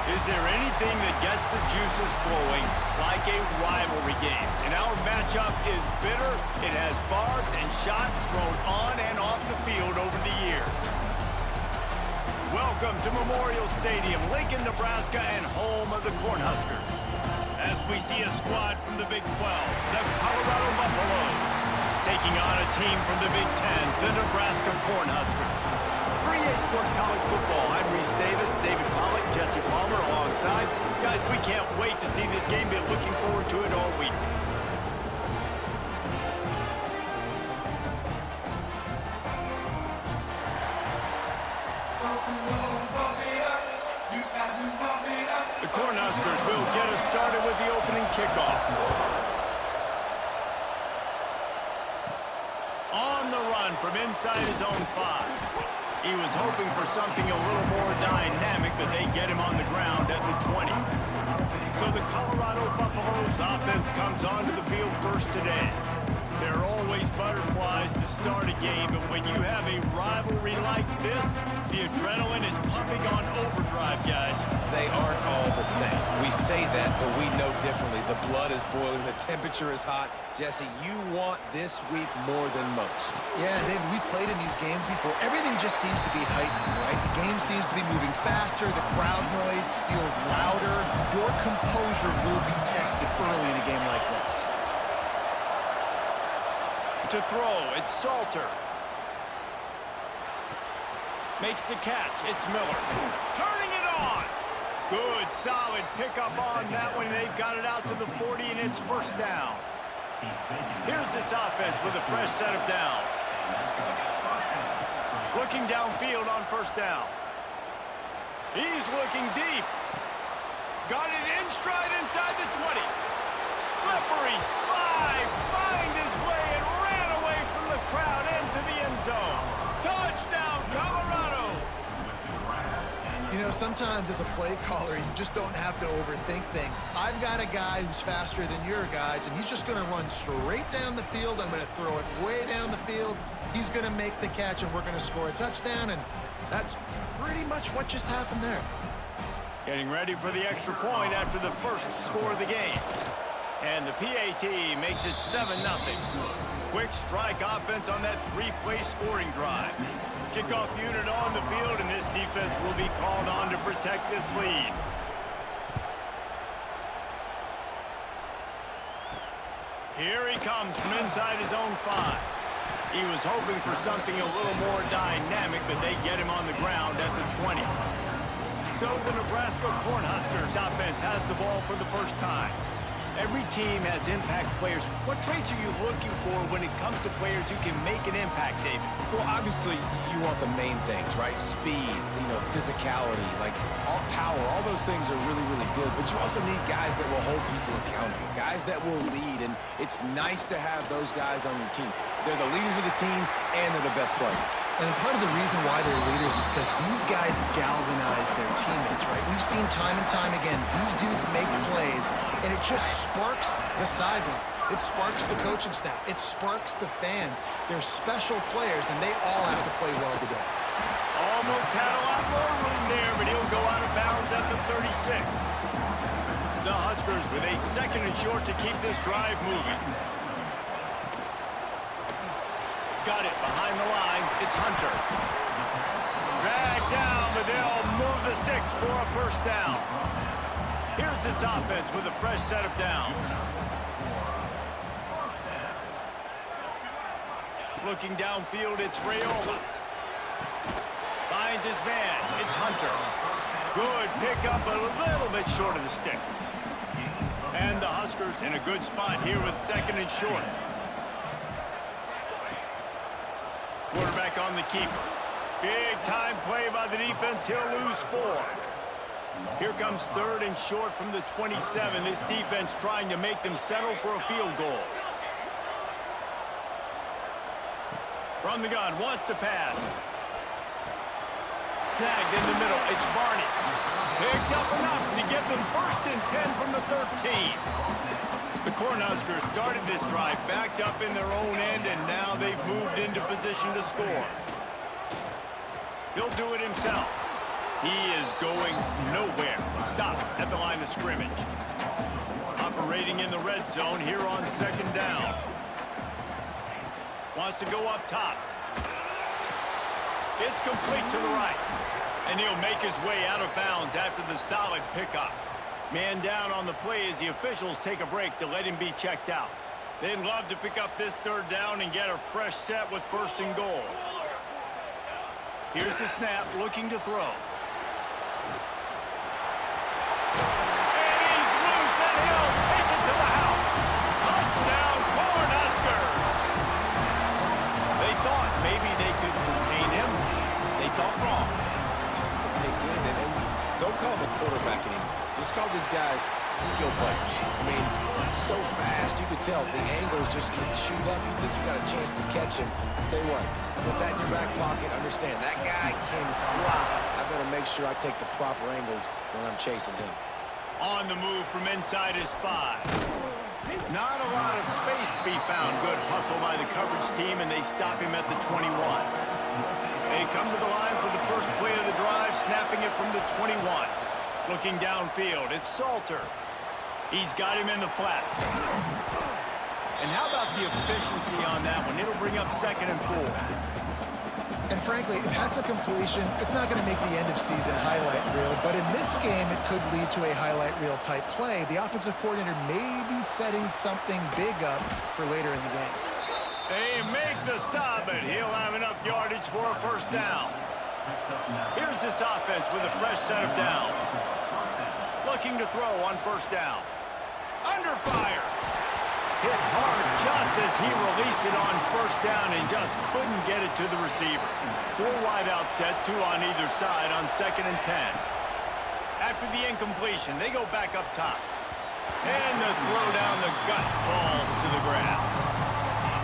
Is there anything that gets the juices flowing like a rivalry game? And our matchup is bitter. It has barbs and shots thrown on and off the field over the years. Welcome to Memorial Stadium, Lincoln, Nebraska, and home of the Cornhuskers. As we see a squad from the Big 12, the Colorado Buffaloes, taking on a team from the Big 10, the Nebraska Cornhuskers. For EA Sports College Football, I'm Reese Davis, David Pollack, Jesse Palmer alongside. Guys, we can't wait to see this game. Been looking forward to it all week. The Cornhuskers will get us started with the opening kickoff. On the run from inside his own 5. He was hoping for something a little more dynamic, but they get him on the ground at the 20. So the Colorado Buffaloes offense comes onto the field first today. There are always butterflies to start a game, but when you have a rivalry like this, the adrenaline is pumping on overdrive, guys. They aren't all the same. We say that, but we know differently. The blood is boiling. The temperature is hot. Jesse, you want this week more than most. Yeah, David, we played in these games before. Everything just seems to be heightened, right? The game seems to be moving faster. The crowd noise feels louder. Your composure will be tested early in a game like this. To throw, it's Salter. Makes the catch, it's Miller. Turning it on! Good, solid pickup on that one. They've got it out to the 40, and it's first down. Here's this offense with a fresh set of downs. Looking downfield on first down. He's looking deep. Got it in stride inside the 20. Slippery slide, find his way and ran away from the crowd into the end zone. Touchdown, Colorado! You know, sometimes as a play caller, you just don't have to overthink things. I've got a guy who's faster than your guys, and he's just going to run straight down the field. I'm going to throw it way down the field. He's going to make the catch, and we're going to score a touchdown, and that's pretty much what just happened there. Getting ready for the extra point after the first score of the game. And the PAT makes it 7-0. Quick strike offense on that 3-play scoring drive. Kickoff unit on the field, and this defense will be called on to protect this lead. Here he comes from inside his own 5. He was hoping for something a little more dynamic, but they get him on the ground at the 20. So the Nebraska Cornhuskers offense has the ball for the first time. Every team has impact players. What traits are you looking for when it comes to players who can make an impact, David? Well, obviously, you want the main things, right? Speed, physicality, like all power. All those things are really, really good. But you also need guys that will hold people accountable, guys that will lead. And it's nice to have those guys on your team. They're the leaders of the team, and they're the best players. And part of the reason why they're leaders is because these guys galvanize their teammates, right? We've seen time and time again, these dudes make plays, and it just sparks the sideline. It sparks the coaching staff. It sparks the fans. They're special players, and they all have to play well today. Almost had a lot more room there, but he'll go out of bounds at the 36. The Huskers with a 2nd and short to keep this drive moving. Got it behind the line. It's Hunter. Dragged down, but they'll move the sticks for a first down. Here's this offense with a fresh set of downs. Looking downfield, it's Raiola. Finds his man. It's Hunter. Good pickup, a little bit short of the sticks. And the Huskers in a good spot here with 2nd and short. Quarterback on the keeper. Big time play by the defense. He'll lose 4. Here comes 3rd and short from the 27. This defense trying to make them settle for a field goal. From the gun, wants to pass. Snagged in the middle. It's Barney. Picks up enough to get them 1st and 10 from the 13. The Cornhuskers started this drive backed up in their own end, and now they've moved into position to score. He'll do it himself. He is going nowhere. Stop at the line of scrimmage. Operating in the red zone here on 2nd down. Wants to go up top. It's complete to the right. And he'll make his way out of bounds after the solid pickup. Man down on the play as the officials take a break to let him be checked out. They'd love to pick up this 3rd down and get a fresh set with 1st and goal. Here's the snap, looking to throw. And he's loose, and he'll take it to the house. Touchdown, Cornhuskers! They thought maybe they could contain him. They thought wrong. They did, and don't call him a quarterback anymore. Just call these guys skill players. I mean, so fast, you could tell the angles just get chewed up. You think you got a chance to catch him. Tell you what, put that in your back pocket. Understand, that guy can fly. I better make sure I take the proper angles when I'm chasing him. On the move from inside his 5. Not a lot of space to be found. Good hustle by the coverage team, and they stop him at the 21. They come to the line for the first play of the drive, snapping it from the 21. Looking downfield, it's Salter. He's got him in the flat. And how about the efficiency on that one? It'll bring up 2nd and 4. And frankly, if that's a completion, it's not going to make the end-of-season highlight reel. But in this game, it could lead to a highlight reel type play. The offensive coordinator may be setting something big up for later in the game. They make the stop, but he'll have enough yardage for a 1st down. Here's this offense with a fresh set of downs. Looking to throw on 1st down. Under fire. Hit hard just as he released it on 1st down and just couldn't get it to the receiver. 4 wide out set, 2 on either side on 2nd and 10. After the incompletion, they go back up top. And the throw down the gut falls to the grass.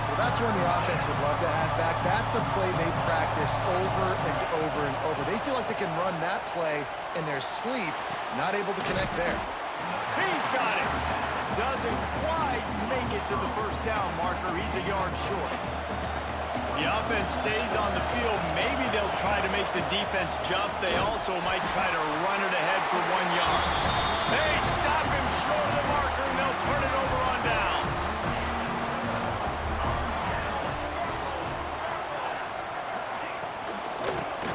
Well, that's one the offense would love to have back. That's a play they practice over and over and over. They feel like they can run that play in their sleep, not able to connect there. He's got it. Doesn't quite make it to the 1st down marker. He's a yard short. The offense stays on the field. Maybe they'll try to make the defense jump. They also might try to run it ahead for 1 yard. They stop him short of the marker, and they'll turn it over on downs.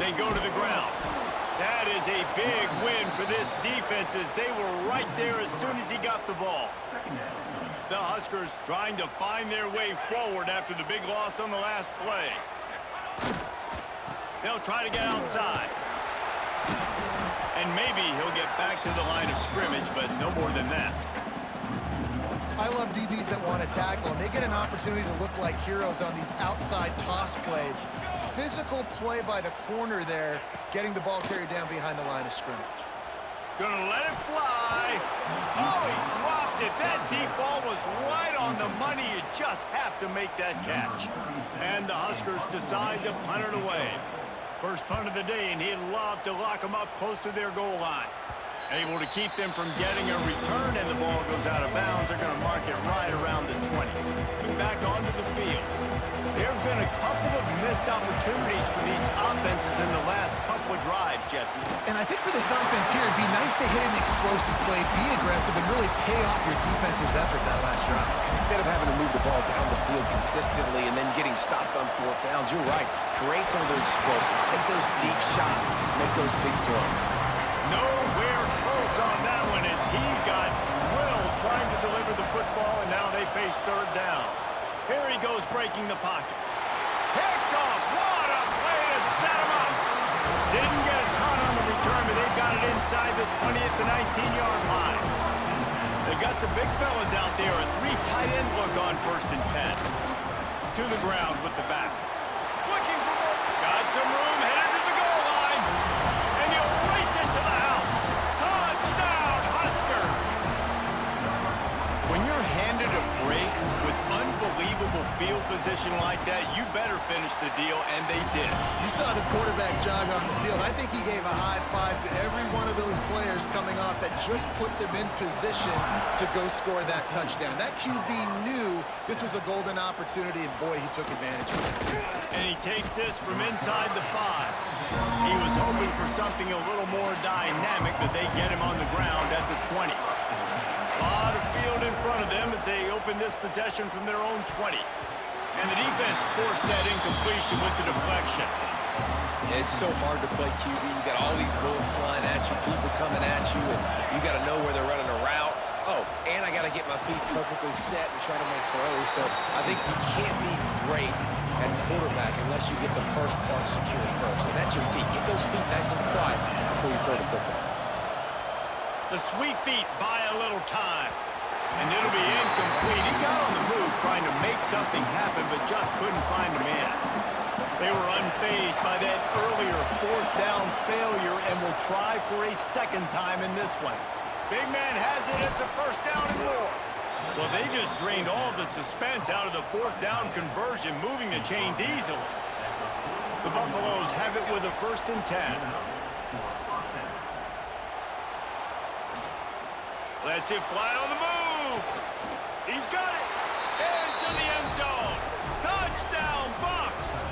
They go to the ground. That is a big win for this defense as they were right there as soon as he got the ball. The Huskers trying to find their way forward after the big loss on the last play. They'll try to get outside. And maybe he'll get back to the line of scrimmage, but no more than that. I love DBs that want to tackle, and they get an opportunity to look like heroes on these outside toss plays. Physical play by the corner there, getting the ball carried down behind the line of scrimmage. Gonna let it fly. Oh, he dropped it. That deep ball was right on the money. You just have to make that catch. And the Huskers decide to punt it away. First punt of the day, and he'd love to lock them up close to their goal line. Able to keep them from getting a return, and the ball goes out of bounds. They're going to mark it right around the 20. Back onto the field. There have been a couple of missed opportunities for these offenses in the last couple of drives, Jesse. And I think for this offense here, it'd be nice to hit an explosive play, be aggressive, and really pay off your defense's effort that last drive. And instead of having to move the ball down the field consistently and then getting stopped on 4th downs, you're right. Create some of those explosives. Take those deep shots. Make those big plays. Nowhere close on that one as he got drilled trying to deliver the football, and now they face 3rd down. Here he goes breaking the pocket. Picked off. What a play to set him up. Didn't get a ton on the return, but they've got it inside the 20 at the 19-yard line. They got the big fellas out there. A 3 tight end look on 1st and 10. To the ground with the back. Looking for more. Got some room, headed to the goal line. And he'll race it to the house. Touchdown, Huskers. When you're handed a break with unbelievable field position like that, you better finish the deal, and they did. You saw the quarterback jog on the field. I think he gave a high five to every one of those players coming off that just put them in position to go score that touchdown. That QB knew this was a golden opportunity, and boy, he took advantage of it. And he takes this from inside the 5. He was hoping for something a little more dynamic, but they get him on the ground at the 20. A lot of field in front of them as they open this possession from their own 20. And the defense forced that incompletion with the deflection. It's so hard to play QB. You got all these bullets flying at you, people coming at you, and you got to know where they're running a route. Oh, and I got to get my feet perfectly set and try to make throws. So I think you can't be great at quarterback unless you get the first part secure first, and that's your feet. Get those feet nice and quiet before you throw the football. The sweet feet buy a little time, and it'll be incomplete. He got on the move trying to make something happen, but just couldn't find a man. They were unfazed by that earlier fourth down failure and will try for a second time in this one. Big man has it. It's a first down and more. Well, they just drained all the suspense out of the fourth down conversion, moving the chains easily. The Buffaloes have it with a 1st and 10. Lets it fly on the move. He's got it. Into the end zone. Touchdown, Buffs.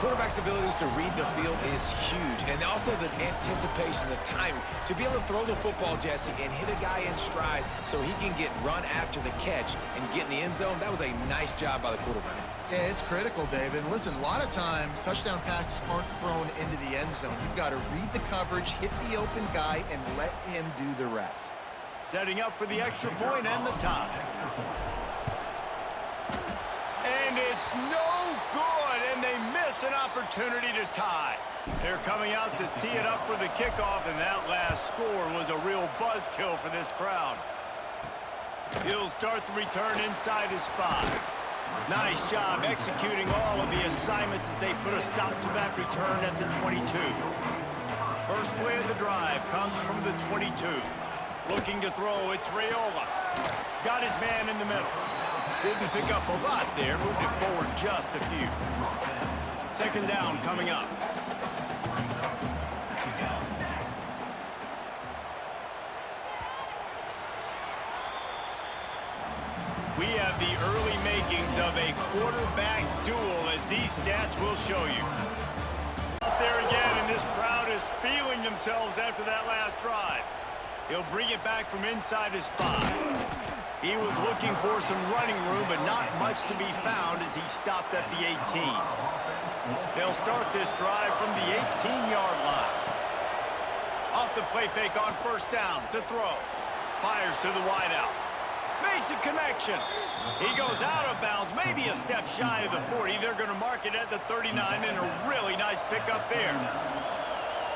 Quarterback's abilities to read the field is huge, and also the anticipation, the timing. To be able to throw the football, Jesse, and hit a guy in stride so he can get run after the catch and get in the end zone, that was a nice job by the quarterback. Yeah, it's critical, David. And listen, a lot of times touchdown passes aren't thrown into the end zone. You've got to read the coverage, hit the open guy, and let him do the rest. Setting up for the extra point and the tie. And it's no good, and they miss an opportunity to tie. They're coming out to tee it up for the kickoff, and that last score was a real buzzkill for this crowd. He'll start the return inside his 5. Nice job executing all of the assignments as they put a stop to that return at the 22. First play of the drive comes from the 22. Looking to throw, it's Raiola. Got his man in the middle. Didn't pick up a lot there, moved it forward just a few. Second down coming up. We have the early makings of a quarterback duel, as these stats will show you. Out there again, and this crowd is feeling themselves after that last drive. He'll bring it back from inside his 5. He was looking for some running room, but not much to be found as he stopped at the 18. They'll start this drive from the 18-yard line. Off the play fake on first down to throw. Fires to the wideout. Makes a connection. He goes out of bounds, maybe a step shy of the 40. They're going to mark it at the 39, and a really nice pickup there.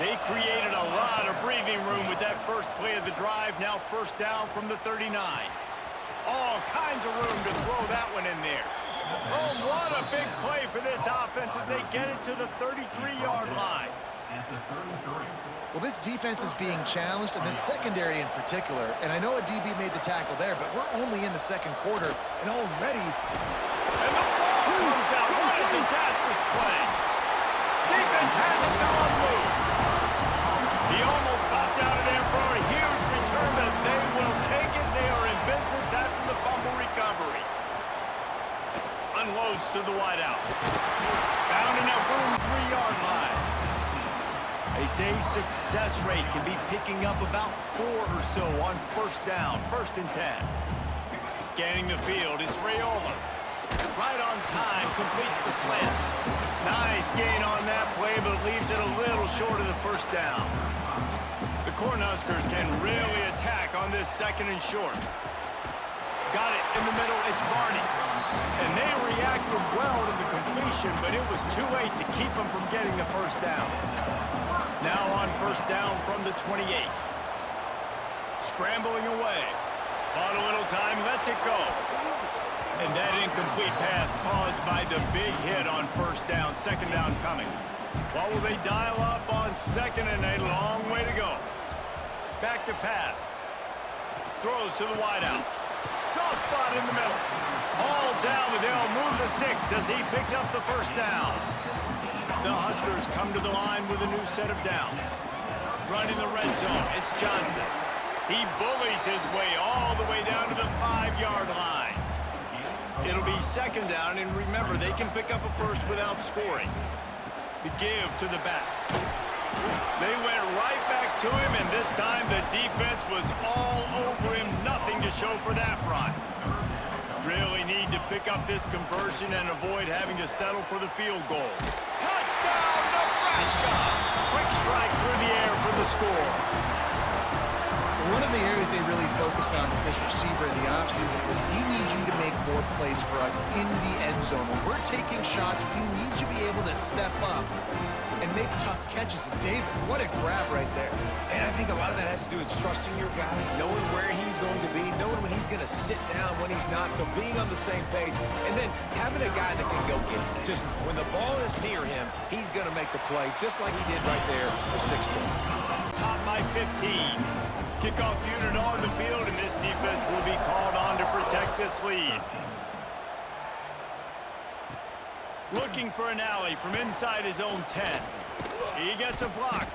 They created a lot of breathing room with that first play of the drive. Now first down from the 39. All kinds of room to throw that one in there. Oh, what a big play for this offense as they get it to the 33-yard line. Well, this defense is being challenged, and the secondary in particular. And I know a DB made the tackle there, but we're only in the second quarter, and already... And the ball comes out. What a disastrous play. Defense hasn't gone on move. He almost popped out of there for a huge return, but they will take it. They are in business after the fumble recovery. Unloads to the wideout. Found enough room, 3-yard line. They say success rate can be picking up about 4 or so on first down, 1st and 10. Scanning the field, it's Raiola. Right on time, completes the slant. Nice gain on that play, but leaves it a little short of the first down. The Cornhuskers can really attack on this 2nd and short. Got it in the middle, it's Barney. And they reacted well to the completion, but it was too late to keep them from getting the first down. Now on first down from the 28. Scrambling away. Bought a little time, lets it go. And that incomplete pass caused by the big hit on first down, 2nd down coming. What will they dial up on 2nd and a long way to go? Back to pass. Throws to the wideout. Soft spot in the middle. All down, but they'll move the sticks as he picks up the first down. The Huskers come to the line with a new set of downs. Run in the red zone, it's Johnson. He bullies his way all the way down to the 5-yard line. It'll be 2nd down, and remember, they can pick up a first without scoring. The give to the back. They went right back to him, and this time the defense was all over him. Nothing to show for that run. Really need to pick up this conversion and avoid having to settle for the field goal. Touchdown, Nebraska! Quick strike through the air for the score. One of the areas they really focused on with this receiver in the offseason was we need you to make more plays for us in the end zone. When we're taking shots, we need you to be able to step up and make tough catches. And David, what a grab right there. And I think a lot of that has to do with trusting your guy, knowing where he's going to be, knowing when he's going to sit down, when he's not, so being on the same page, and then having a guy that can go get it. Just when the ball is near him, he's going to make the play, just like he did right there for 6 points. Top by 15. Kickoff unit on the field, and this defense will be called on to protect this lead. Looking for an alley from inside his own 10. He gets a block,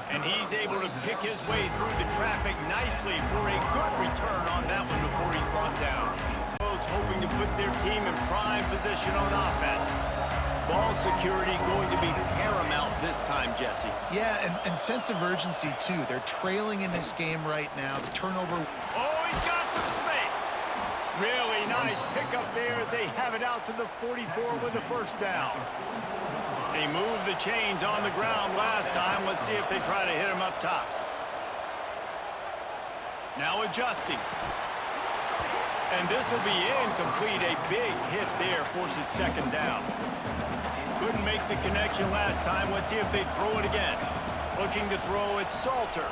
and he's able to pick his way through the traffic nicely for a good return on that one before he's brought down. Those hoping to put their team in prime position on offense. Ball security going to be paramount this time, Jesse. Yeah, and sense of urgency, too. They're trailing in this game right now. The turnover. Oh, he's got some space. Really nice pickup there as they have it out to the 44 with the first down. They moved the chains on the ground last time. Let's see if they try to hit him up top. Now adjusting. And this will be incomplete. A big hit there forces second down. Couldn't make the connection last time. Let's see if they throw it again. Looking to throw it, Salter.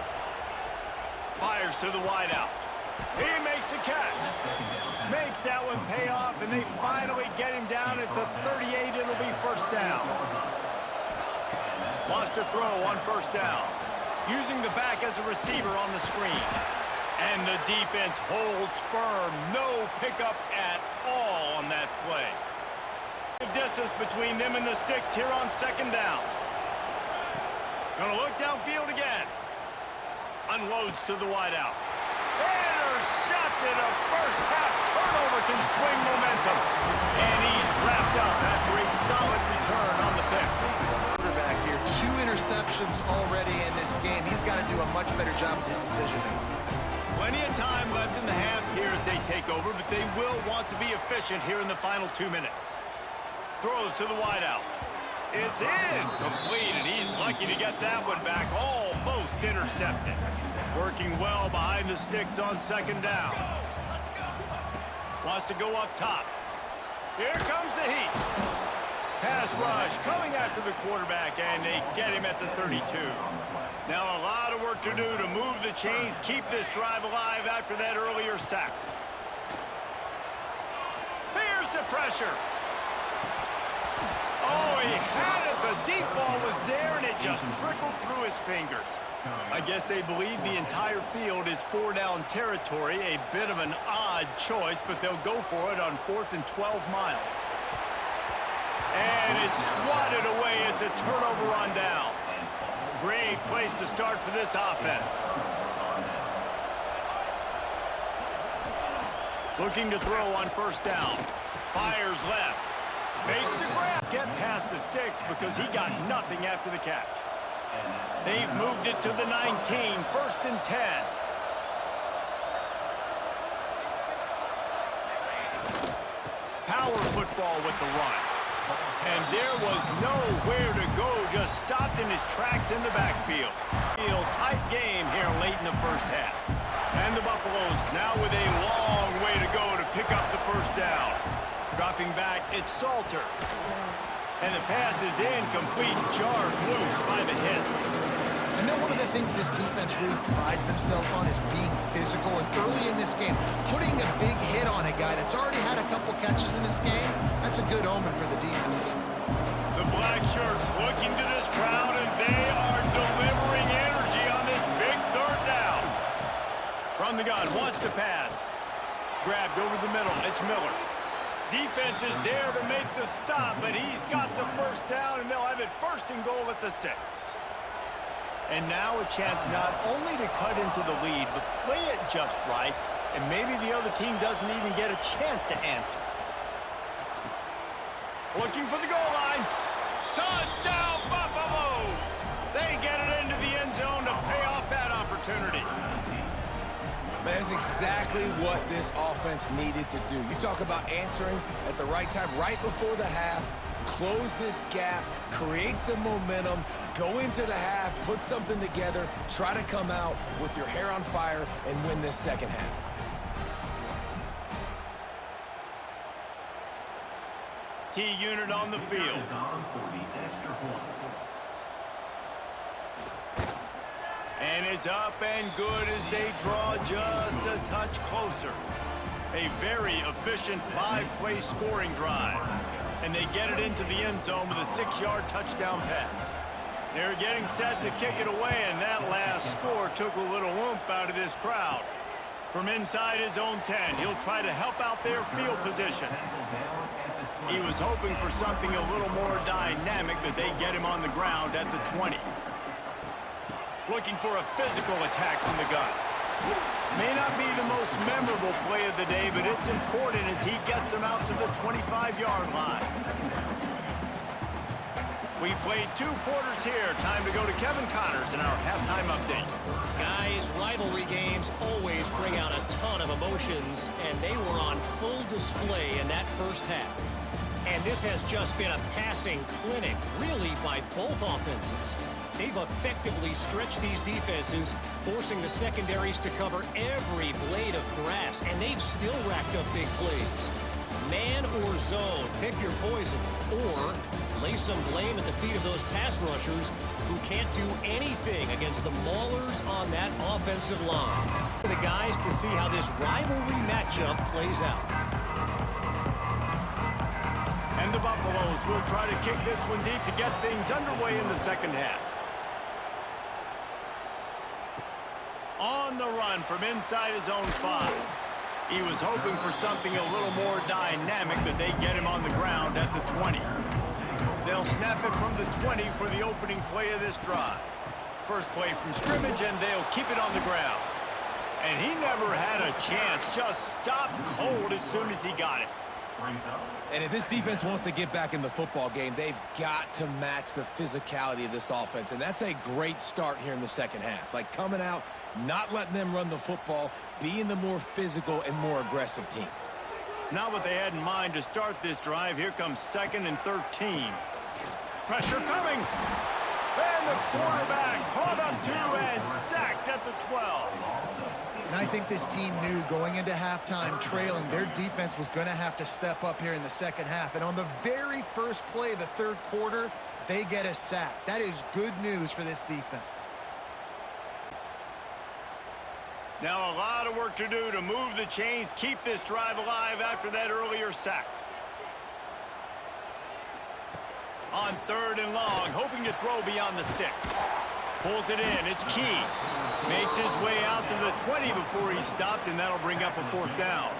Fires to the wideout. He makes a catch. Makes that one pay off, and they finally get him down at the 38. It'll be first down. Lost a throw on first down. Using the back as a receiver on the screen. And the defense holds firm. No pickup at all on that play. Distance between them and the sticks here on second down. Gonna look downfield again. Unloads to the wideout. Intercepted. A first half turnover can swing momentum. And he's wrapped up after a solid return on the pick. Quarterback here, 2 interceptions already in this game. He's got to do a much better job with his decision-making. Plenty of time left in the half here as they take over, but they will want to be efficient here in the final 2 minutes. Throws to the wideout. It's incomplete, and he's lucky to get that one back. Almost intercepted. Working well behind the sticks on second down. Wants to go up top. Here comes the heat. Pass rush coming after the quarterback, and they get him at the 32. Now a lot of work to do to move the chains, keep this drive alive after that earlier sack. Here's the pressure. Oh, he had it. The deep ball was there, and it just trickled through his fingers. I guess they believe the entire field is 4-down territory. A bit of an odd choice, but they'll go for it on 4th and 12 miles. And it's swatted away. It's a turnover on downs. Great place to start for this offense. Looking to throw on first down. Fires left. Makes the grab. Get past the sticks because he got nothing after the catch. They've moved it to the 19. First and 10. Power football with the run. And there was nowhere to go. Just stopped in his tracks in the backfield. Tight game here late in the first half. And the Buffaloes now with a long way to go to pick up the first down. Dropping back, it's Salter. And the pass is incomplete, jarred loose by the hit. I know one of the things this defense really prides themselves on is being physical. And early in this game, putting a big hit on a guy that's already had a couple catches in this game, that's a good omen for the defense. The black shirts looking to this crowd, and they are delivering energy on this big third down. From the gun, wants to pass. Grabbed over the middle, it's Miller. Defense is there to make the stop, but he's got the first down, and they'll have it first and goal at the 6. And now a chance not only to cut into the lead, but play it just right, and maybe the other team doesn't even get a chance to answer. Looking for the goal line. Touchdown, Buffalo! is exactly what this offense needed to do. You talk about answering at the right time, right before the half, close this gap, create some momentum, go into the half, put something together, try to come out with your hair on fire and win this second half. T unit on the field. And it's up and good as they draw just a touch closer. A very efficient 5-play scoring drive. And they get it into the end zone with a 6-yard touchdown pass. They're getting set to kick it away, and that last score took a little oomph out of this crowd. From inside his own 10, he'll try to help out their field position. He was hoping for something a little more dynamic, but they get him on the ground at the 20. Looking for a physical attack from the gun. May not be the most memorable play of the day, but it's important as he gets them out to the 25-yard line. We've played 2 quarters here. Time to go to Kevin Connors in our halftime update. Guys, rivalry games always bring out a ton of emotions, and they were on full display in that first half. And this has just been a passing clinic, really, by both offenses. They've effectively stretched these defenses, forcing the secondaries to cover every blade of grass, and they've still racked up big plays. Man or zone, pick your poison, or lay some blame at the feet of those pass rushers who can't do anything against the maulers on that offensive line. For the guys to see how this rivalry matchup plays out. And the Buffaloes will try to kick this one deep to get things underway in the second half. On the run from inside his own 5. He was hoping for something a little more dynamic, but they get him on the ground at the 20. They'll snap it from the 20 for the opening play of this drive. First play from scrimmage, and they'll keep it on the ground. And he never had a chance, just stopped cold as soon as he got it. And if this defense wants to get back in the football game, they've got to match the physicality of this offense. And that's a great start here in the second half. Like coming out, not letting them run the football, being the more physical and more aggressive team. Not what they had in mind to start this drive. Here comes 2nd and 13. Pressure coming. And the quarterback caught up to and sacked at the 12. And I think this team knew going into halftime trailing, their defense was going to have to step up here in the second half. And on the very first play of the third quarter, they get a sack. That is good news for this defense. Now a lot of work to do to move the chains, keep this drive alive after that earlier sack. On 3rd and long, hoping to throw beyond the sticks. Pulls it in, it's Key. Makes his way out to the 20 before he stopped, and that'll bring up a 4th down.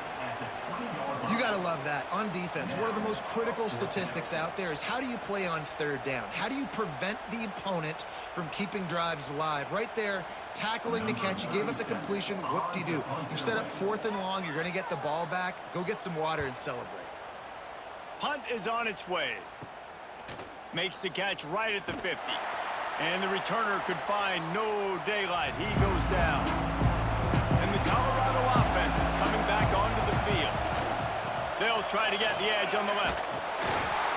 You got to love that. On defense, one of the most critical statistics out there is how do you play on 3rd down? How do you prevent the opponent from keeping drives alive? Right there, tackling the catch. You gave up the completion. Whoop-de-doo. You set up 4th and long. You're going to get the ball back. Go get some water and celebrate. Punt is on its way. Makes the catch right at the 50. And the returner could find no daylight. He goes down. And the Colorado offense is coming back onto the field. They'll try to get the edge on the left.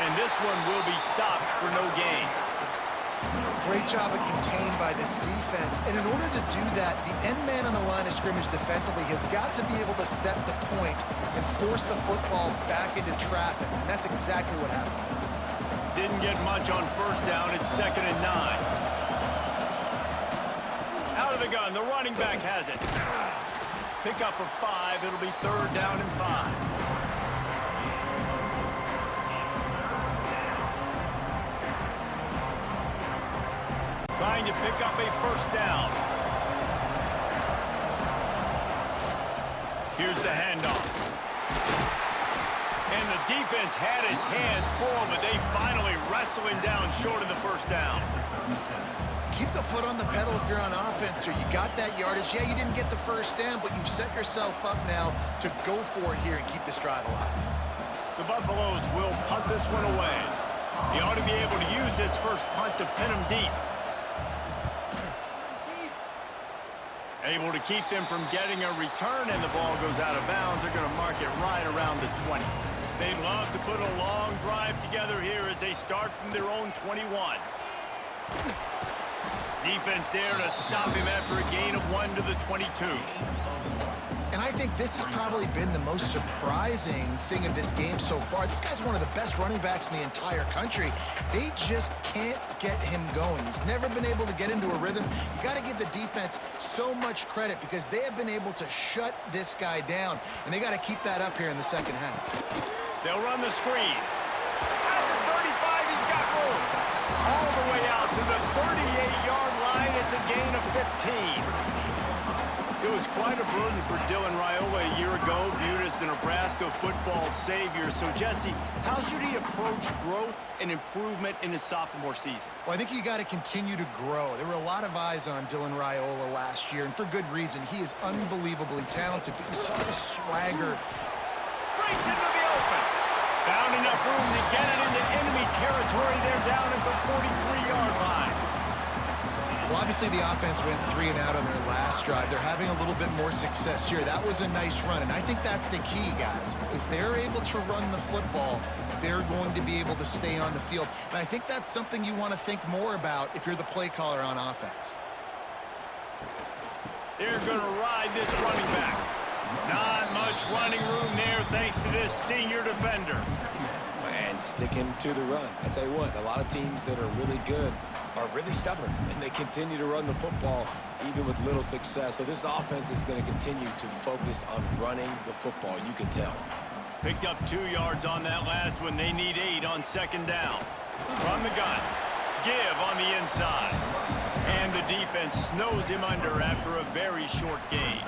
And this one will be stopped for no gain. Great job of contained by this defense. And in order to do that, the end man on the line of scrimmage defensively has got to be able to set the point and force the football back into traffic. And that's exactly what happened. Didn't get much on 1st down. It's 2nd and 9. Out of the gun. The running back has it. Pick up a 5. It'll be 3rd down and 5. Trying to pick up a 1st down. Here's the handoff. And the defense had his hands full, but they finally wrestle him down short of the 1st down. Keep the foot on the pedal if you're on offense, sir. You got that yardage. Yeah, you didn't get the 1st down, but you've set yourself up now to go for it here and keep this drive alive. The Buffaloes will punt this one away. He ought to be able to use this first punt to pin him deep. Able to keep them from getting a return, and the ball goes out of bounds. They're going to mark it right around the 20. They'd love to put a long drive together here as they start from their own 21. Defense there to stop him after a gain of 1 to the 22. And I think this has probably been the most surprising thing of this game so far. This guy's one of the best running backs in the entire country. They just can't get him going. He's never been able to get into a rhythm. You got to give the defense so much credit because they have been able to shut this guy down, and they got to keep that up here in the second half. They'll run the screen. At the 35, he's got room. All the way out to the 38-yard line. It's a gain of 15. It was quite a burden for Dylan Raiola a year ago, viewed as the Nebraska football savior. So, Jesse, how should he approach growth and improvement in his sophomore season? Well, I think you got to continue to grow. There were a lot of eyes on Dylan Raiola last year, and for good reason. He is unbelievably talented, but you saw the swagger. Breaks into the open. Found enough room to get it into enemy territory. They're down at the 43-yard line. Well, obviously the offense went 3 and out on their last drive. They're having a little bit more success here. That was a nice run, and I think that's the key, guys. If they're able to run the football, they're going to be able to stay on the field. And I think that's something you want to think more about if you're the play caller on offense. They're going to ride this running back. Not much running room there thanks to this senior defender. And sticking to the run. I tell you what, a lot of teams that are really good are really stubborn, and they continue to run the football even with little success. So this offense is going to continue to focus on running the football. You can tell. Picked up 2 yards on that last one. They need 8 on second down. From the gun. Give on the inside. And the defense snows him under after a very short gain.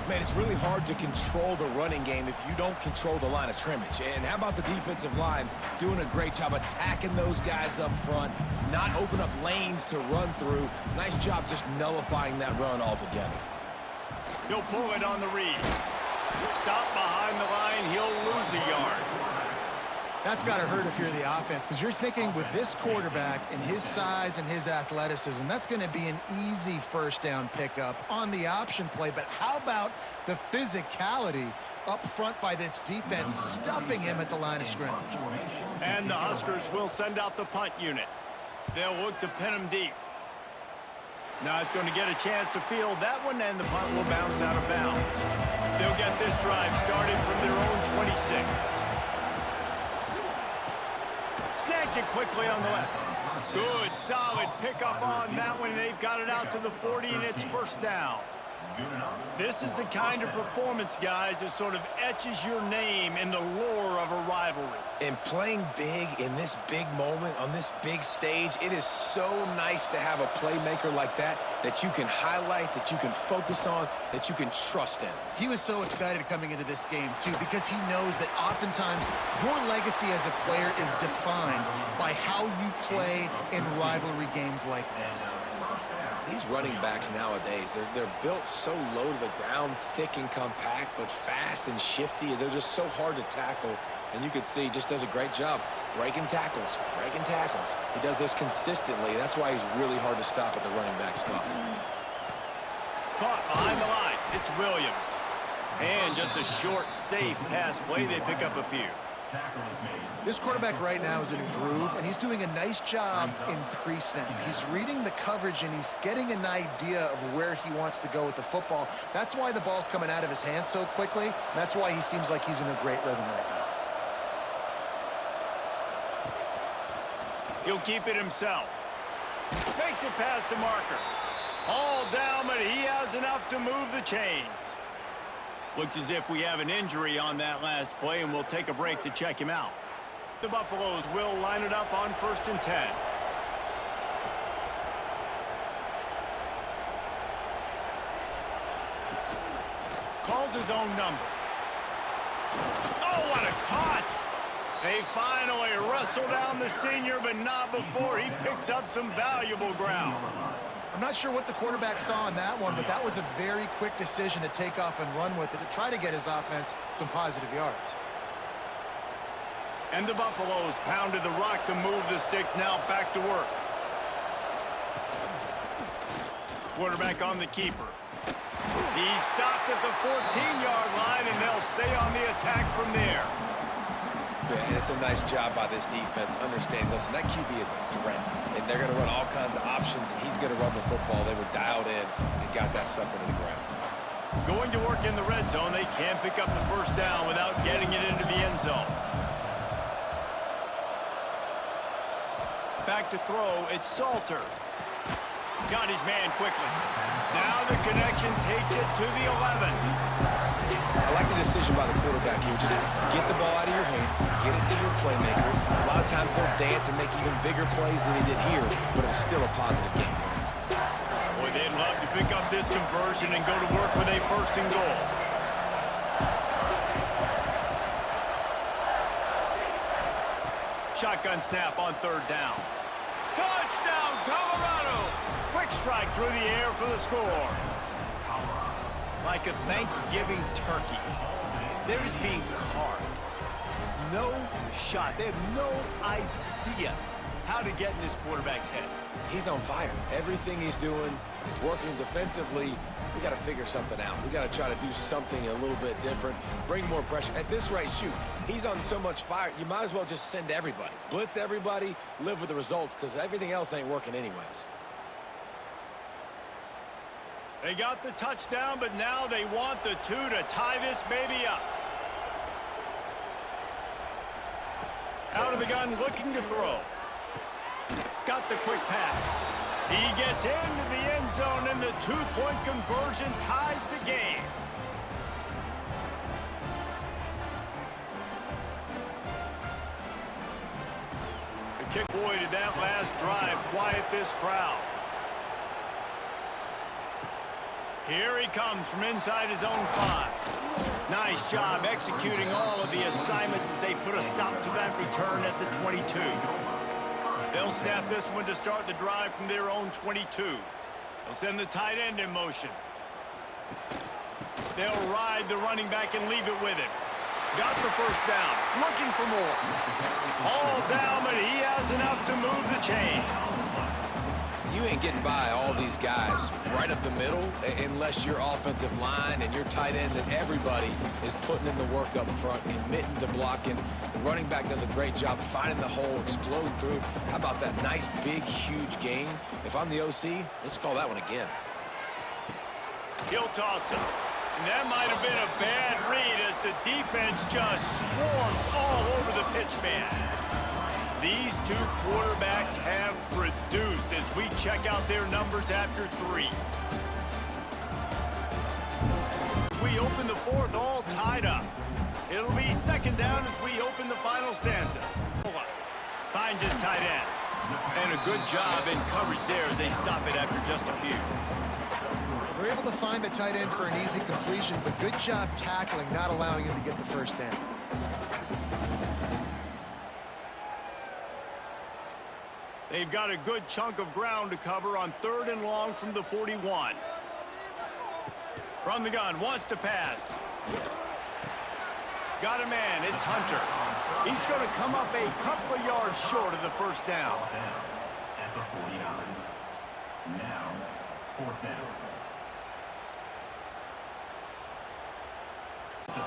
Man, it's really hard to control the running game if you don't control the line of scrimmage. And how about the defensive line doing a great job attacking those guys up front, not open up lanes to run through. Nice job just nullifying that run altogether. He'll pull it on the read. Stop behind the line. He'll lose a yard. That's got to hurt if you're the offense, because you're thinking with this quarterback and his size and his athleticism, that's going to be an easy first down pickup on the option play. But how about the physicality up front by this defense, stuffing him at the line of scrimmage? And the Huskers will send out the punt unit. They'll look to pin him deep. Not going to get a chance to field that one, and the punt will bounce out of bounds. They'll get this drive started from their own 26. Snatch it quickly on the left. Good, solid pickup on that one. They've got it out to the 40, and it's first down. This is the kind of performance, guys, that sort of etches your name in the lore of a rivalry. And playing big in this big moment, on this big stage, it is so nice to have a playmaker like that that you can highlight, that you can focus on, that you can trust in. He was so excited coming into this game, too, because he knows that oftentimes your legacy as a player is defined by how you play in rivalry games like this. These running backs nowadays, they're built so low to the ground, thick and compact, but fast and shifty. They're just so hard to tackle. And you can see he just does a great job breaking tackles, breaking tackles. He does this consistently. That's why he's really hard to stop at the running back spot. Caught behind the line. It's Williams. And just a short, safe pass play. They pick up a few. This quarterback right now is in a groove, and he's doing a nice job in pre-snap. He's reading the coverage, and he's getting an idea of where he wants to go with the football. That's why the ball's coming out of his hands so quickly, and that's why he seems like he's in a great rhythm right now. He'll keep it himself. Makes it past the marker. All down, but he has enough to move the chains. Looks as if we have an injury on that last play, and we'll take a break to check him out. The Buffaloes will line it up on 1st and 10. Calls his own number. Oh, what a cut! They finally wrestle down the senior, but not before he picks up some valuable ground. I'm not sure what the quarterback saw on that one, but that was a very quick decision to take off and run with it to try to get his offense some positive yards. And the Buffaloes pounded the rock to move the sticks, now back to work. Quarterback on the keeper. He's stopped at the 14-yard line, and they'll stay on the attack from there. Yeah, and it's a nice job by this defense. Understand, listen, that QB is a threat, and they're going to run all kinds of options, and he's going to run the football. They were dialed in and got that sucker to the ground. Going to work in the red zone, they can't pick up the first down without getting it into the end zone. Back to throw, it's Salter. Got his man quickly. Now the connection takes it to the 11. I like the decision by the quarterback here. Just get the ball out of your hands, get it to your playmaker. A lot of times he'll dance and make even bigger plays than he did here, but it was still a positive game. Boy, they'd love to pick up this conversion and go to work with a first and goal. Shotgun snap on third down. Touchdown, Colorado! Quick strike through the air for the score. Like a Thanksgiving turkey. They're just being carved. No shot. They have no idea how to get in this quarterback's head. He's on fire. Everything he's doing is working defensively. We got to figure something out. We got to try to do something a little bit different, bring more pressure. At this rate, shoot, he's on so much fire, you might as well just send everybody. Blitz everybody, live with the results, because everything else ain't working anyways. They got the touchdown, but now they want the 2 to tie this baby up. Out of the gun, looking to throw. Got the quick pass. He gets into the end zone, and the two-point conversion ties the game. The kick, boy, did that last drive quiet this crowd. Here he comes from inside his own 5. Nice job executing all of the assignments as they put a stop to that return at the 22. They'll snap this one to start the drive from their own 22. They'll send the tight end in motion. They'll ride the running back and leave it with him. Got the first down. Looking for more. All down, but he has enough to move the chains. You ain't getting by all these guys right up the middle unless your offensive line and your tight ends and everybody is putting in the work up front, committing to blocking. The running back does a great job finding the hole, exploding through. How about that nice, big, huge gain? If I'm the OC, let's call that one again. He'll toss it. And that might have been a bad read as the defense just swarms all over the pitch man. These two quarterbacks have produced as we check out their numbers after 3. We open the fourth all tied up. It'll be second down as we open the final stanza. Finds his tight end. And a good job in coverage there as they stop it after just a few. They're able to find the tight end for an easy completion, but good job tackling, not allowing him to get the first down. They've got a good chunk of ground to cover on 3rd and long from the 41. From the gun, wants to pass. Got a man, it's Hunter. He's going to come up a couple of yards short of the first down. At the 49. Now, 4th down.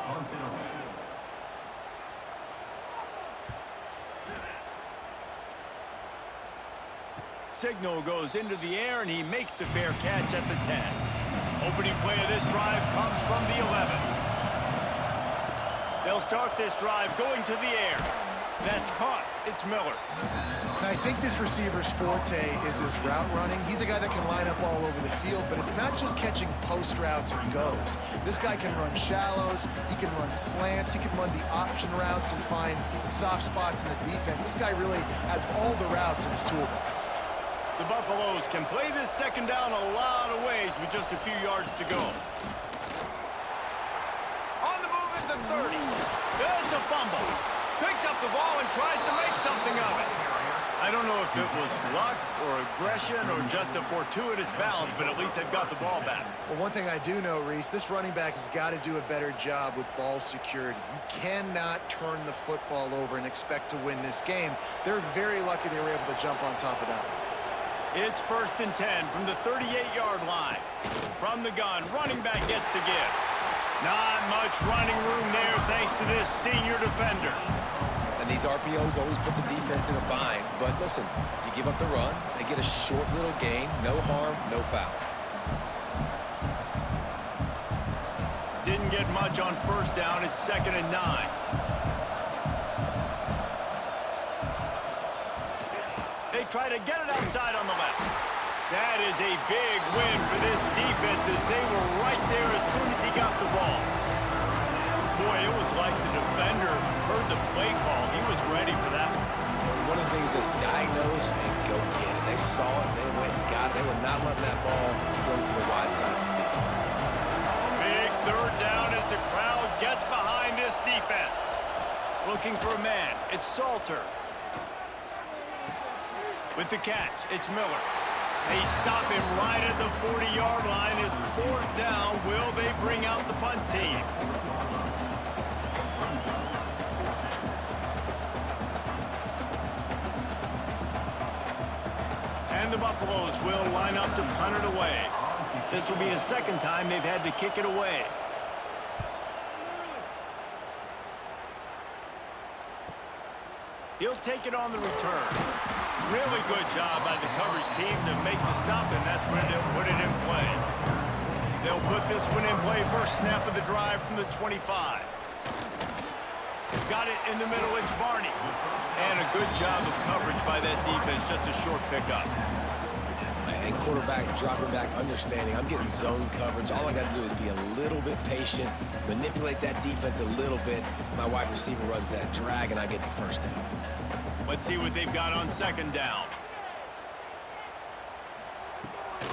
Punts it away. Signal goes into the air, and he makes the fair catch at the 10. Opening play of this drive comes from the 11. They'll start this drive going to the air. That's caught. It's Miller. And I think this receiver's forte is his route running. He's a guy that can line up all over the field, but it's not just catching post routes and goes. This guy can run shallows, he can run slants, he can run the option routes and find soft spots in the defense. This guy really has all the routes in his toolbox. The Buffaloes can play this second down a lot of ways with just a few yards to go. On the move at the 30. It's a fumble. Picks up the ball and tries to make something of it. I don't know if it was luck or aggression or just a fortuitous balance, but at least they've got the ball back. Well, one thing I do know, Reese, this running back has got to do a better job with ball security. You cannot turn the football over and expect to win this game. They're very lucky they were able to jump on top of that one. It's 1st and 10 from the 38-yard line. From the gun, running back gets to give. Not much running room there thanks to this senior defender. And these RPOs always put the defense in a bind. But listen, you give up the run, they get a short little gain, no harm, no foul. Didn't get much on 1st down. It's 2nd and 9. They try to get it outside on the left. That is a big win for this defense as they were right there as soon as he got the ball. Boy, it was like the defender heard the play call. He was ready for that one. One of the things is diagnose and go get it. They saw it, they went and got it. They were not letting that ball go to the wide side of the field. Big 3rd down as the crowd gets behind this defense. Looking for a man. It's Salter. With the catch, it's Miller. They stop him right at the 40-yard line. It's 4th down. Will they bring out the punt team? And the Buffaloes will line up to punt it away. This will be a 2nd time they've had to kick it away. He'll take it on the return. Really good job by the coverage team to make the stop, and that's where they'll put it in play. They'll put this one in play. First snap of the drive from the 25. Got it in the middle. It's Barney. And a good job of coverage by that defense. Just a short pickup. And quarterback dropping back, understanding I'm getting zone coverage. All I got to do is be a little bit patient, manipulate that defense a little bit. My wide receiver runs that drag, and I get the 1st down. Let's see what they've got on 2nd down.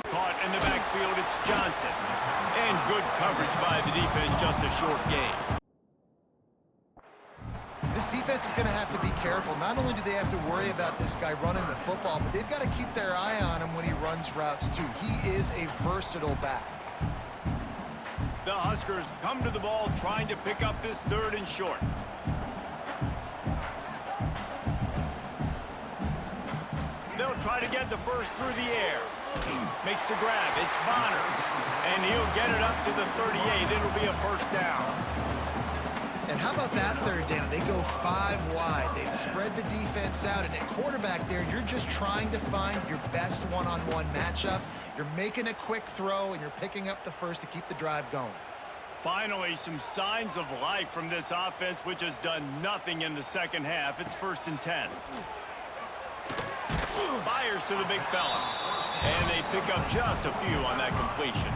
Caught in the backfield, it's Johnson. And good coverage by the defense, just a short gain. This defense is going to have to be careful. Not only do they have to worry about this guy running the football, but they've got to keep their eye on him when he runs routes too. He is a versatile back. The Huskers come to the ball trying to pick up this 3rd and short. They'll try to get the 1st through the air. Makes the grab. It's Bonner. And he'll get it up to the 38. It'll be a 1st down. And how about that 3rd down? They go 5 wide. They spread the defense out. And at quarterback there, you're just trying to find your best one-on-one matchup. You're making a quick throw, and you're picking up the 1st to keep the drive going. Finally, some signs of life from this offense, which has done nothing in the 2nd half. It's 1st and 10. Fires to the big fella. And they pick up just a few on that completion.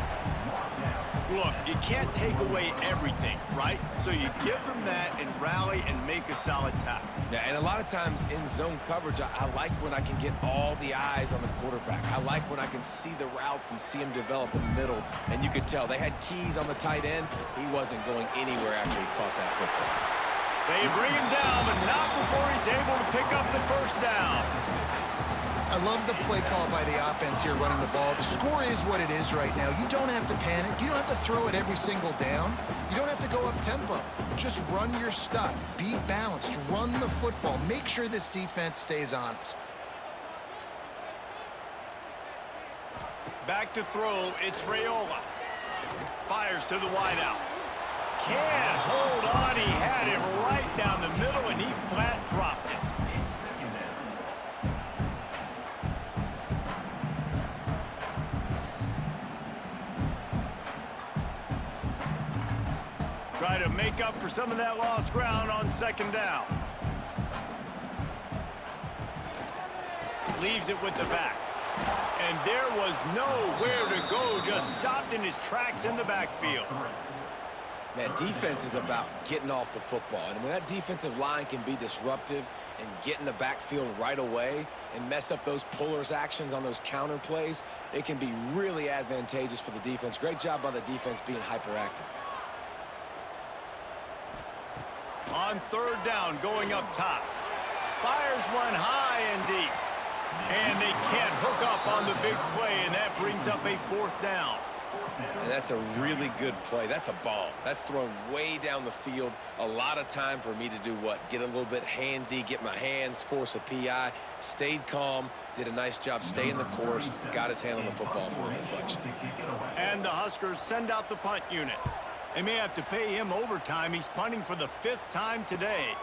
Look, you can't take away everything, right? So you give them that and rally and make a solid tackle. Yeah, and a lot of times in zone coverage, I like when I can get all the eyes on the quarterback. I like when I can see the routes and see him develop in the middle. And you could tell they had keys on the tight end. He wasn't going anywhere after he caught that football. They bring him down, but not before he's able to pick up the 1st down. I love the play call by the offense here running the ball. The score is what it is right now. You don't have to panic. You don't have to throw it every single down. You don't have to go up tempo. Just run your stuff. Be balanced. Run the football. Make sure this defense stays honest. Back to throw. It's Raiola. Fires to the wideout. Can't hold on. He had him right down the middle, and he flat dropped it. Try to make up for some of that lost ground on 2nd down. Leaves it with the back. And there was nowhere to go, just stopped in his tracks in the backfield. Man, defense is about getting off the football. And when that defensive line can be disruptive and get in the backfield right away and mess up those pullers actions on those counter plays, it can be really advantageous for the defense. Great job by the defense being hyperactive. On 3rd down, going up top. Fires one high and deep. And they can't hook up on the big play, and that brings up a 4th down. And that's a really good play. That's a bomb. That's thrown way down the field. A lot of time for me to do what? Get a little bit handsy, get my hands, force a PI, stayed calm, did a nice job staying the course, got his hand on the football for the deflection. And the Huskers send out the punt unit. They may have to pay him overtime. He's punting for the 5th time today.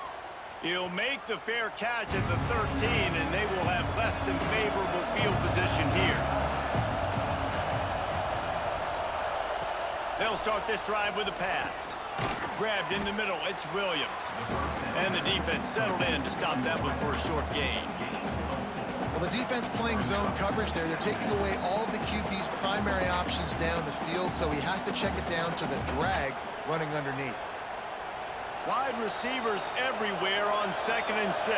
He'll make the fair catch at the 13, and they will have less than favorable field position here. They'll start this drive with a pass. Grabbed in the middle, it's Williams. And the defense settled in to stop that one for a short gain. Well, the defense playing zone coverage there. They're taking away all of the QB's primary options down the field, so he has to check it down to the drag running underneath. Wide receivers everywhere on 2nd and 6.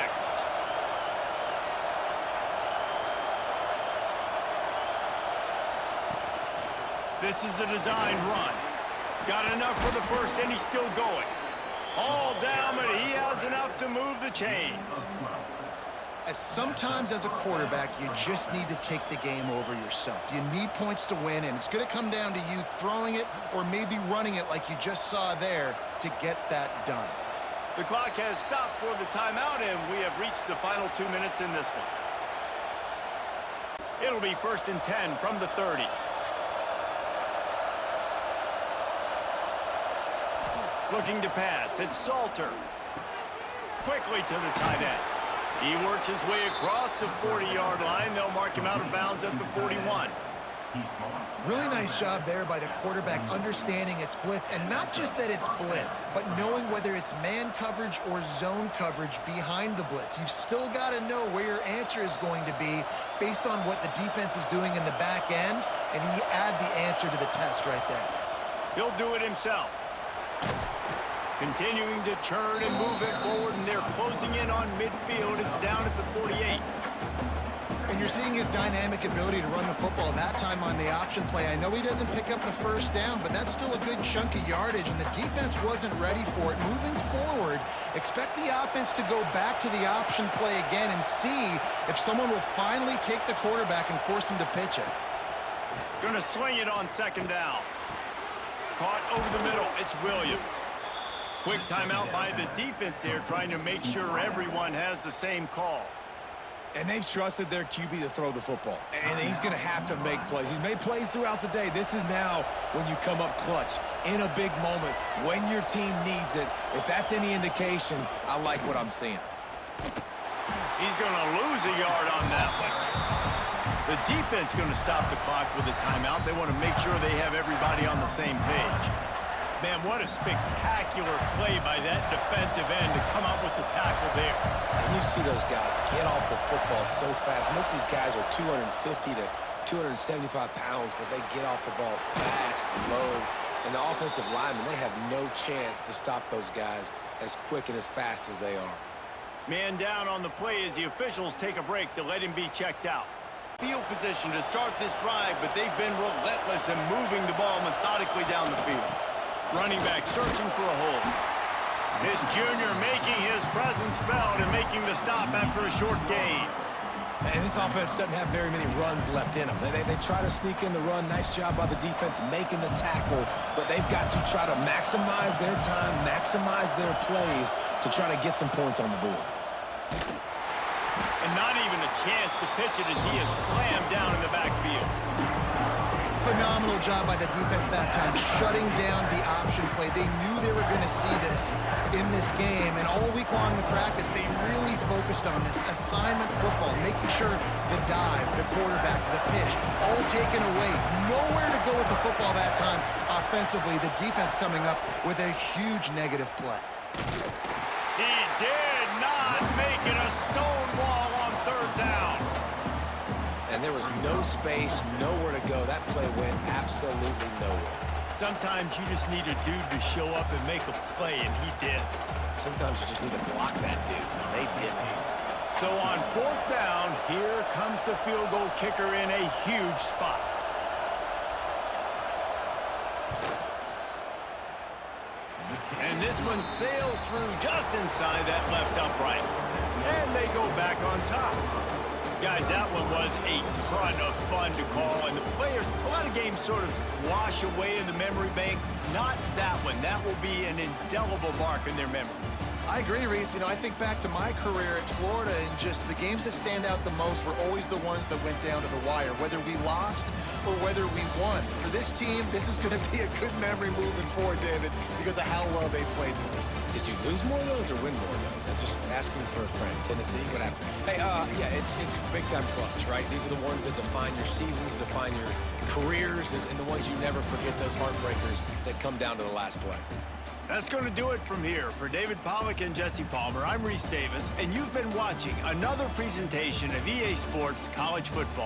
This is a design run. Got enough for the first, and he's still going. All down, but he has enough to move the chains. Sometimes as a quarterback, you just need to take the game over yourself. You need points to win, and it's going to come down to you throwing it or maybe running it like you just saw there to get that done. The clock has stopped for the timeout, and we have reached the final 2 minutes in this one. It'll be 1st and 10 from the 30. Looking to pass, it's Salter. Quickly to the tight end. He works his way across the 40-yard line. They'll mark him out of bounds at the 41. Really nice job there by the quarterback understanding it's blitz, and not just that it's blitz, but knowing whether it's man coverage or zone coverage behind the blitz. You've still got to know where your answer is going to be based on what the defense is doing in the back end, and he add the answer to the test right there. He'll do it himself. Continuing to churn and move it forward, and they're closing in on midfield. It's down at the 48. And you're seeing his dynamic ability to run the football that time on the option play. I know he doesn't pick up the first down, but that's still a good chunk of yardage, and the defense wasn't ready for it. Moving forward, expect the offense to go back to the option play again and see if someone will finally take the quarterback and force him to pitch it. Gonna swing it on 2nd down. Caught over the middle. It's Williams. Quick timeout by the defense there, trying to make sure everyone has the same call. And they've trusted their QB to throw the football. And he's going to have to make plays. He's made plays throughout the day. This is now when you come up clutch in a big moment when your team needs it. If that's any indication, I like what I'm seeing. He's going to lose a yard on that one. The defense going to stop the clock with a timeout. They want to make sure they have everybody on the same page. Man, what a spectacular play by that defensive end to come up with the tackle there. And you see those guys get off the football so fast. Most of these guys are 250 to 275 pounds, but they get off the ball fast, low. And the offensive linemen, they have no chance to stop those guys as quick and as fast as they are. Man down on the play as the officials take a break to let him be checked out. Field position to start this drive, but they've been relentless in moving the ball methodically down the field. Running back searching for a hole. This junior making his presence felt and making the stop after a short gain. And this offense doesn't have very many runs left in them. They try to sneak in the run. Nice job by the defense making the tackle, but they've got to try to maximize their time, maximize their plays to try to get some points on the board. And not even a chance to pitch it as he is slammed down in the backfield. Phenomenal job by the defense that time, shutting down the option play. They knew they were going to see this in this game, and all week long in practice, they really focused on this assignment football, making sure the dive, the quarterback, the pitch, all taken away. Nowhere to go with the football that time offensively. The defense coming up with a huge negative play. He did not make it a stone wall on 3rd down. And there was no space, nowhere to go. That play went absolutely nowhere. Sometimes you just need a dude to show up and make a play, and he did. Sometimes you just need to block that dude, and they didn't. So on 4th down, here comes the field goal kicker in a huge spot. And this one sails through just inside that left upright. And they go back on top. Guys, that one was a ton of fun to call, and the players, a lot of games sort of wash away in the memory bank. Not that one. That will be an indelible mark in their memories. I agree, Reese. I think back to my career at Florida, and just the games that stand out the most were always the ones that went down to the wire, whether we lost or whether we won. For this team, this is going to be a good memory moving forward, David, because of how well they played. Did you lose more of those or win more of those? I'm just asking for a friend. Tennessee, what happened? Hey, yeah, it's big-time clutch, right? These are the ones that define your seasons, define your careers, and the ones you never forget, those heartbreakers that come down to the last play. That's going to do it from here. For David Pollack and Jesse Palmer, I'm Reese Davis, and you've been watching another presentation of EA Sports College Football.